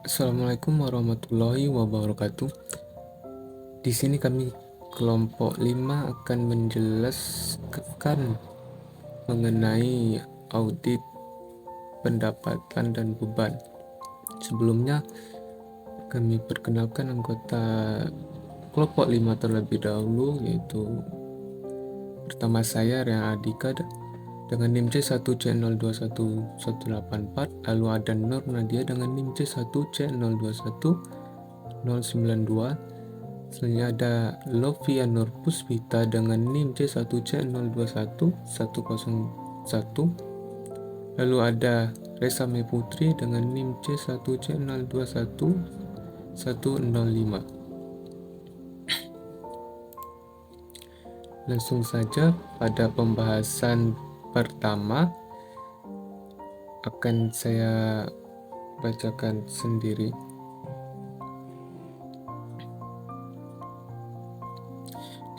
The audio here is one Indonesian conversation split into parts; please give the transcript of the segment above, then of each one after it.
Assalamualaikum warahmatullahi wabarakatuh. Di sini kami kelompok 5 akan menjelaskan mengenai audit pendapatan dan beban. Sebelumnya kami perkenalkan anggota kelompok 5 terlebih dahulu, yaitu pertama saya Rian Adika dengan NIM C1C021184, lalu ada Nur Nadia dengan NIM C1C021092. Selanjutnya ada Lovia Nur Puspita dengan NIM C1C021101. Lalu ada Resame Putri dengan NIM C1C021105. Langsung saja pada pembahasan pertama akan saya bacakan sendiri.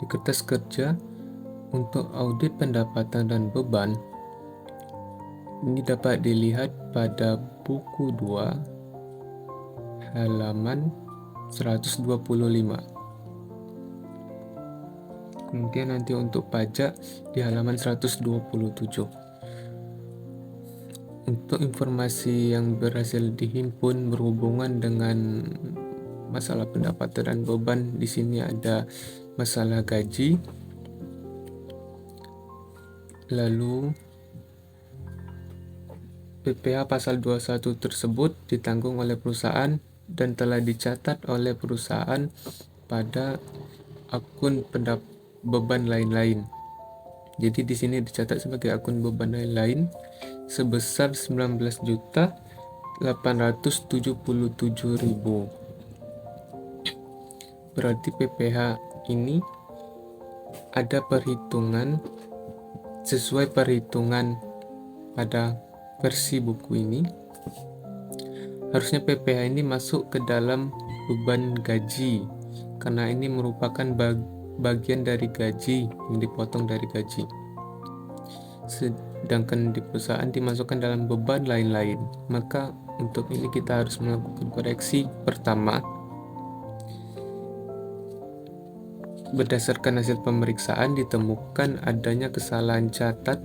Di kertas kerja untuk audit pendapatan dan beban ini dapat dilihat pada buku 2 halaman 125. Kemudian nanti untuk pajak di halaman 127. Untuk informasi yang berhasil dihimpun berhubungan dengan masalah pendapatan dan beban, di sini ada masalah gaji, lalu PPh pasal 21 tersebut ditanggung oleh perusahaan dan telah dicatat oleh perusahaan pada akun beban lain-lain. Jadi di sini dicatat sebagai akun beban lain-lain sebesar 19.877.000. Berarti PPh ini ada perhitungan sesuai perhitungan pada versi buku ini. Harusnya PPh ini masuk ke dalam beban gaji karena ini merupakan bagian dari gaji yang dipotong dari gaji. Sedangkan di perusahaan dimasukkan dalam beban lain-lain. Maka untuk ini kita harus melakukan koreksi. Pertama, berdasarkan hasil pemeriksaan ditemukan adanya kesalahan catat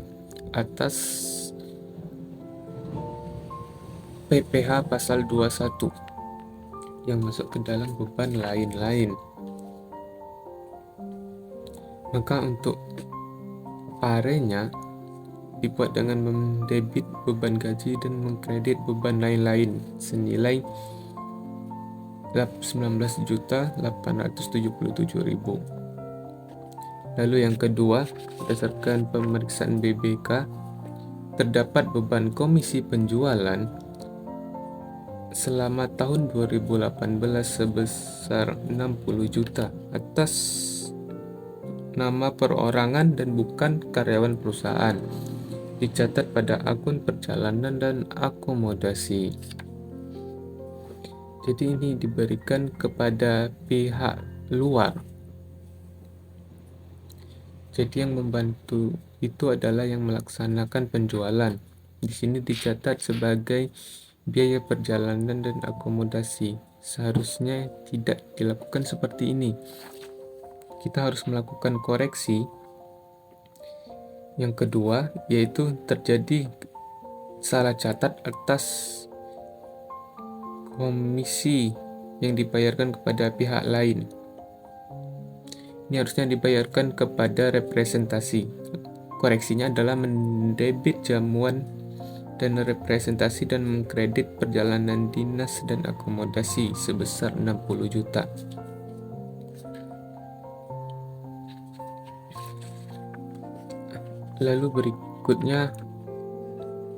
atas PPh pasal 21 yang masuk ke dalam beban lain-lain. Maka untuk parenya dibuat dengan mendebit beban gaji dan mengkredit beban lain-lain senilai 19.877.000. Lalu yang kedua, berdasarkan pemeriksaan BBK, terdapat beban komisi penjualan selama tahun 2018 sebesar 60 juta atas nama perorangan dan bukan karyawan perusahaan, dicatat pada akun perjalanan dan akomodasi. Jadi ini diberikan kepada pihak luar. Jadi yang membantu itu adalah yang melaksanakan penjualan. Di sini dicatat sebagai biaya perjalanan dan akomodasi. Seharusnya tidak dilakukan seperti ini. Kita harus melakukan koreksi. Yang kedua, yaitu terjadi salah catat atas komisi yang dibayarkan kepada pihak lain. Ini harusnya dibayarkan kepada representasi. Koreksinya adalah mendebit jamuan dan representasi dan mengkredit perjalanan dinas dan akomodasi sebesar 60 juta. Lalu berikutnya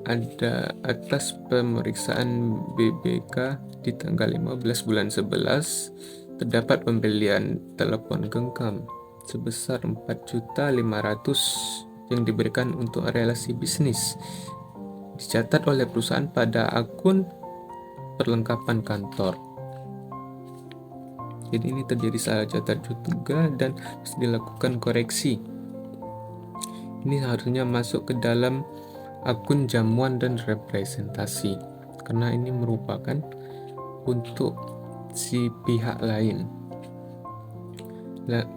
ada atas pemeriksaan BBK di tanggal 15 bulan 11 terdapat pembelian telepon genggam sebesar 4.500.000 yang diberikan untuk relasi bisnis. Dicatat oleh perusahaan pada akun perlengkapan kantor. Jadi ini terjadi salah catat juga dan harus dilakukan koreksi. Ini harusnya masuk ke dalam akun jamuan dan representasi karena ini merupakan untuk si pihak lain.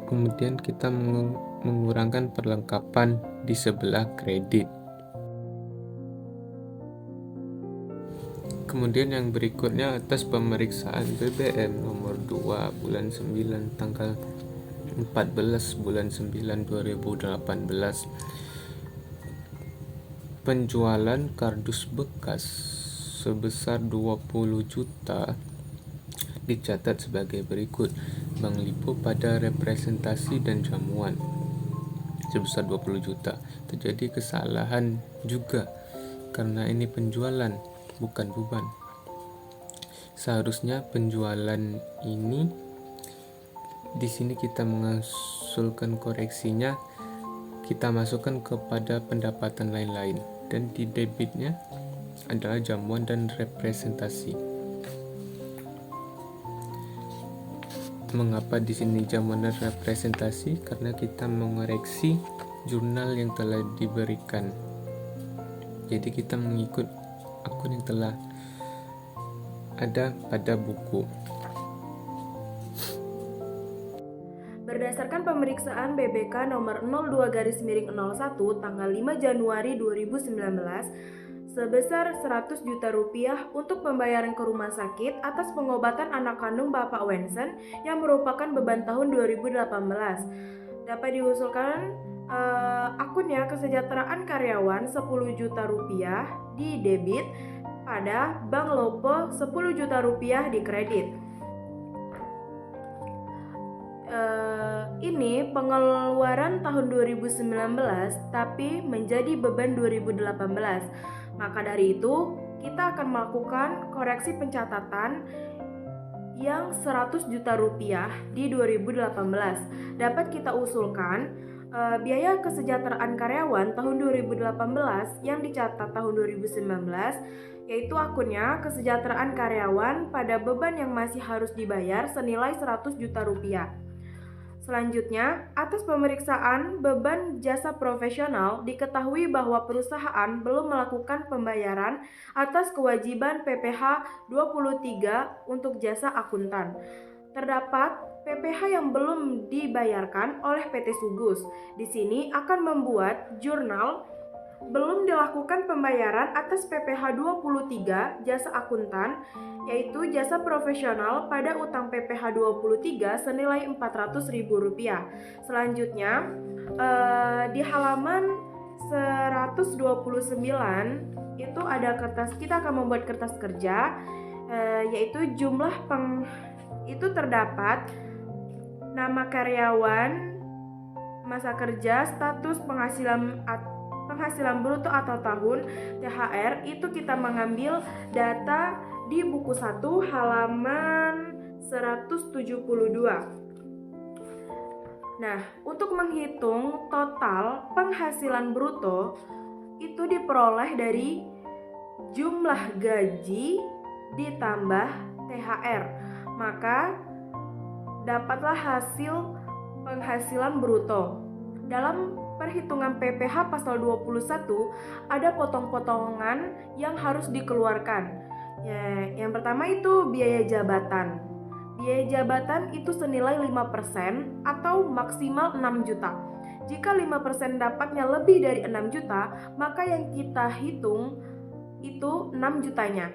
Kemudian kita mengurangkan perlengkapan di sebelah kredit. Kemudian yang berikutnya, atas pemeriksaan BBM nomor 2 bulan 9 tanggal 14 bulan 9 2018, penjualan kardus bekas sebesar 20 juta dicatat sebagai berikut. Bank Lipo pada representasi dan jamuan sebesar 20 juta. Terjadi kesalahan juga karena ini penjualan, bukan beban. Seharusnya penjualan ini, di sini kita mengusulkan koreksinya, kita masukkan kepada pendapatan lain-lain, dan di debitnya adalah jamuan dan representasi. Mengapa di sini jamuan dan representasi? Karena kita mengoreksi jurnal yang telah diberikan. Jadi kita mengikut akun yang telah ada pada buku. Berdasarkan pemeriksaan BBK nomor 02/01 tanggal 5 Januari 2019 sebesar 100 juta rupiah untuk pembayaran ke rumah sakit atas pengobatan anak kandung Bapak Wensen yang merupakan beban tahun 2018. Dapat diusulkan akunnya kesejahteraan karyawan 10 juta rupiah di debit pada Bank Lopo 10 juta rupiah di kredit. Ini pengeluaran tahun 2019 tapi menjadi beban 2018. Maka dari itu, kita akan melakukan koreksi pencatatan yang 100 juta rupiah di 2018. Dapat kita usulkan biaya kesejahteraan karyawan tahun 2018 yang dicatat tahun 2019, yaitu akunnya kesejahteraan karyawan pada beban yang masih harus dibayar senilai 100 juta rupiah. Selanjutnya, atas pemeriksaan beban jasa profesional, diketahui bahwa perusahaan belum melakukan pembayaran atas kewajiban PPh 23 untuk jasa akuntan. Terdapat PPh yang belum dibayarkan oleh PT Sugus. Di sini akan membuat jurnal belum dilakukan pembayaran atas PPh 23 jasa akuntan, yaitu jasa profesional pada utang PPh 23 senilai Rp400.000. Selanjutnya di halaman 129 itu ada kertas, kita akan membuat kertas kerja, yaitu jumlah itu terdapat nama karyawan, masa kerja, status penghasilan bruto atau tahun, THR. Itu kita mengambil data di buku 1 halaman 172. Nah, untuk menghitung total penghasilan bruto itu diperoleh dari jumlah gaji ditambah THR. Maka dapatlah hasil penghasilan bruto. Dalam perhitungan PPh pasal 21 ada potong-potongan yang harus dikeluarkan. Ya, yang pertama itu biaya jabatan. Biaya jabatan itu senilai 5% atau maksimal 6 juta. Jika 5% dapatnya lebih dari 6 juta, maka yang kita hitung itu 6 jutanya.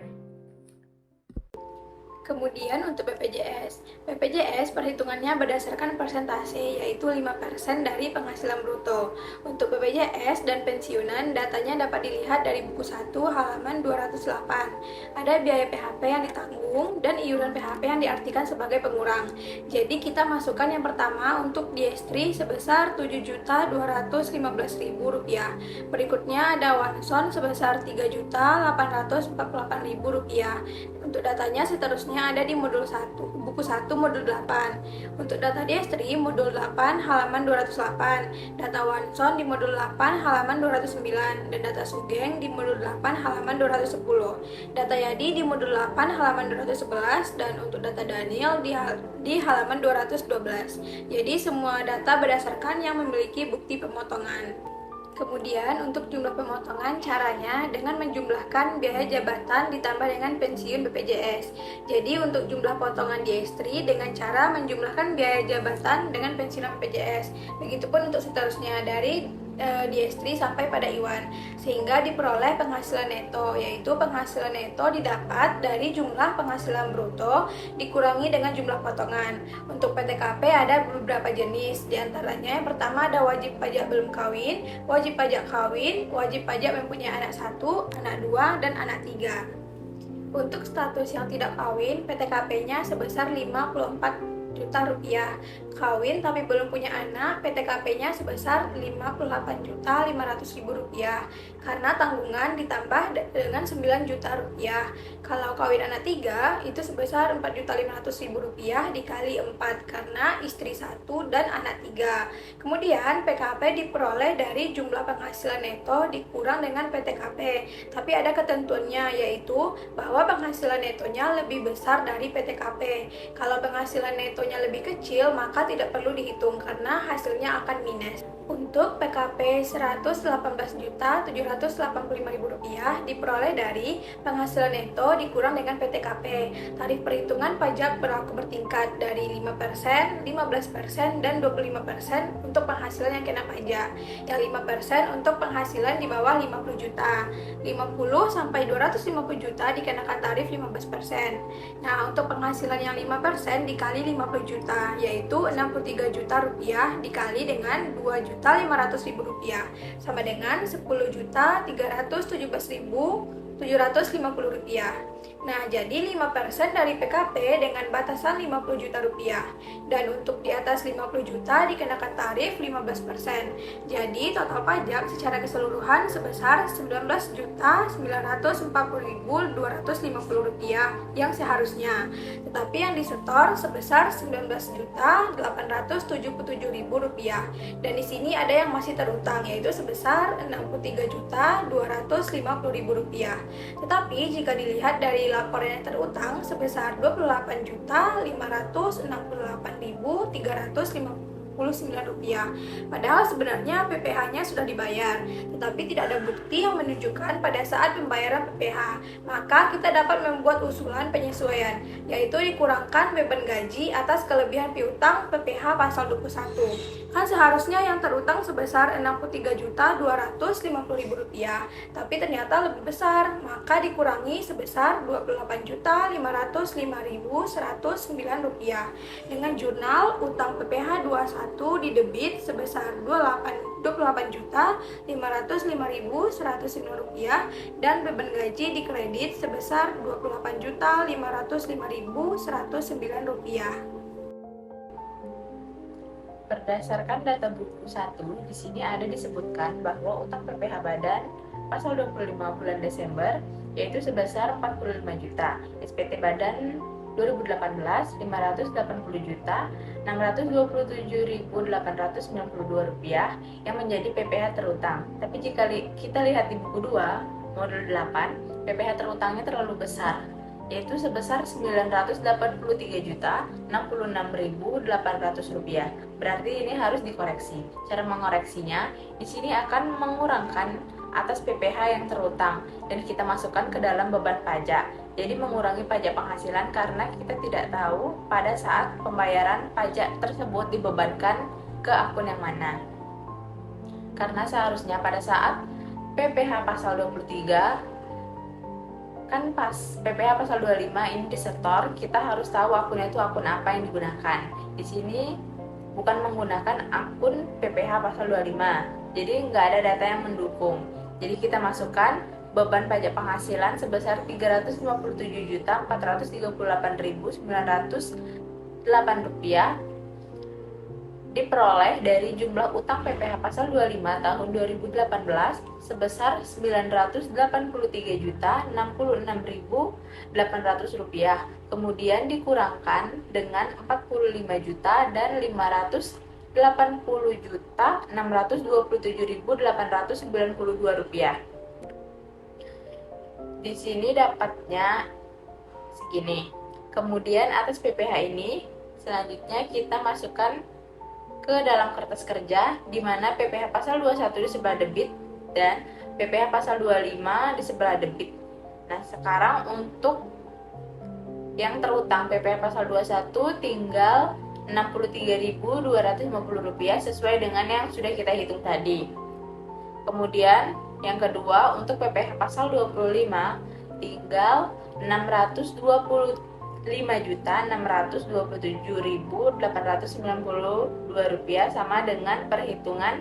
Kemudian untuk BPJS perhitungannya berdasarkan persentase, yaitu 5% dari penghasilan bruto. Untuk BPJS dan pensiunan, datanya dapat dilihat dari buku 1 halaman 208. Ada biaya PHP yang ditanggung dan iuran PHP yang diartikan sebagai pengurang. Jadi kita masukkan yang pertama untuk diestri sebesar Rp7.215.000. Berikutnya ada Wanson sebesar Rp3.848.000. Untuk datanya seterusnya ada di modul 1, buku 1 modul 8. Untuk data diestri modul 8 halaman 208, data Wanson di modul 8 halaman 209, dan data Sugeng di modul 8 halaman 210. Data Yadi di modul 8 halaman 211, dan untuk data Daniel di halaman 212. Jadi semua data berdasarkan yang memiliki bukti pemotongan. Kemudian untuk jumlah pemotongan caranya dengan menjumlahkan biaya jabatan ditambah dengan pensiun BPJS. Jadi untuk jumlah potongan diestri dengan cara menjumlahkan biaya jabatan dengan pensiun BPJS. Begitupun untuk seterusnya dari diestri sampai pada Iwan, sehingga diperoleh penghasilan neto, yaitu penghasilan neto didapat dari jumlah penghasilan bruto dikurangi dengan jumlah potongan. Untuk PTKP ada beberapa jenis, diantaranya yang pertama ada wajib pajak belum kawin, wajib pajak kawin, wajib pajak mempunyai anak 1, anak 2, dan anak 3. Untuk status yang tidak kawin, PTKP-nya sebesar 54 juta rupiah. Kawin tapi belum punya anak, PTKP-nya sebesar 58.500.000 rupiah karena tanggungan ditambah dengan 9 juta rupiah. Kalau kawin anak 3 itu sebesar 4.500.000 rupiah dikali 4 karena istri 1 dan anak 3. Kemudian PKP diperoleh dari jumlah penghasilan neto dikurang dengan PTKP, tapi ada ketentuannya, yaitu bahwa penghasilan netonya lebih besar dari PTKP. Kalau penghasilan netonya lebih kecil, maka tidak perlu dihitung karena hasilnya akan minus. Untuk PKP Rp118.785.000 diperoleh dari penghasilan neto dikurang dengan PTKP. Tarif perhitungan pajak berlaku bertingkat dari 5%, 15%, dan 25% untuk penghasilan yang kena pajak. Yang 5% untuk penghasilan di bawah 50 juta. 50 sampai 250 juta dikenakan tarif 15%. Nah, untuk penghasilan yang 5% dikali 50 juta, yaitu 63 juta rupiah dikali dengan 2.500.000 rupiah, sama dengan 10.317.750 rupiah. Nah, jadi 5% dari PKP dengan batasan 50 juta rupiah. Dan untuk di atas 50 juta dikenakan tarif 15%. Jadi total pajak secara keseluruhan sebesar 19.940.250 rupiah yang seharusnya. Tetapi yang disetor sebesar 19.877.000 rupiah. Dan di sini ada yang masih terutang, yaitu sebesar 63.250.000 rupiah. Tetapi jika dilihat dari laporan yang terutang sebesar 28.568.359 rupiah. Padahal sebenarnya PPh-nya sudah dibayar, tetapi tidak ada bukti yang menunjukkan pada saat pembayaran PPh. Maka kita dapat membuat usulan penyesuaian, yaitu dikurangkan beban gaji atas kelebihan piutang PPh pasal 21. Kan seharusnya yang terutang sebesar 63.250.000 rupiah, tapi ternyata lebih besar, maka dikurangi sebesar 28.505.109 rupiah. Dengan jurnal utang PPh 21 didebit sebesar 28.505.109 rupiah dan beban gaji dikredit sebesar 28.505.109 rupiah. Berdasarkan data buku 1, di sini ada disebutkan bahwa utang PPh Badan pasal 25 bulan Desember yaitu sebesar 45 juta, SPT Badan 2018 580 juta 627.892 rupiah yang menjadi PPh terutang. Tapi jika kita lihat di buku 2 modul 8, PPh terutangnya terlalu besar, yaitu sebesar 983.066.800 rupiah. Berarti ini harus dikoreksi. Cara mengoreksinya, di sini akan mengurangkan atas PPh yang terutang dan kita masukkan ke dalam beban pajak. Jadi mengurangi pajak penghasilan karena kita tidak tahu pada saat pembayaran pajak tersebut dibebankan ke akun yang mana. Karena seharusnya pada saat PPh pasal 23 kan pas PPh pasal 25 ini disetor, kita harus tahu akunnya itu akun apa yang digunakan. Di sini bukan menggunakan akun PPh pasal 25, jadi nggak ada data yang mendukung. Jadi kita masukkan beban pajak penghasilan sebesar 357.438.908 rupiah diperoleh dari jumlah utang PPh pasal 25 tahun 2018 sebesar 983.066.800 rupiah, kemudian dikurangkan dengan 45 juta dan 580.627.892 rupiah. Di sini dapatnya segini. Kemudian atas PPh ini selanjutnya kita masukkan ke dalam kertas kerja, di mana PPh pasal 21 di sebelah debit dan PPh pasal 25 di sebelah debit. Nah, sekarang untuk yang terutang PPh pasal 21 tinggal Rp63.250 sesuai dengan yang sudah kita hitung tadi. Kemudian yang kedua untuk PPh pasal 25 tinggal Rp625.627.892 sama dengan perhitungan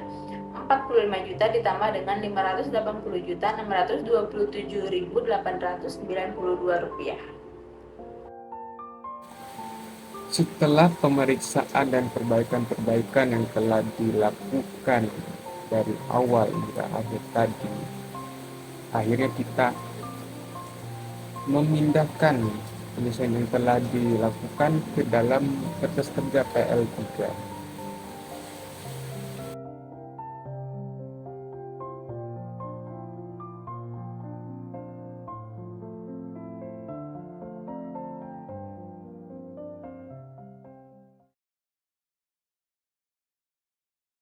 45 juta ditambah dengan Rp580.627.892. Setelah pemeriksaan dan perbaikan-perbaikan yang telah dilakukan dari awal hingga akhir tadi, akhirnya kita memindahkan penyelesaian yang telah dilakukan ke dalam kertas kerja PL3.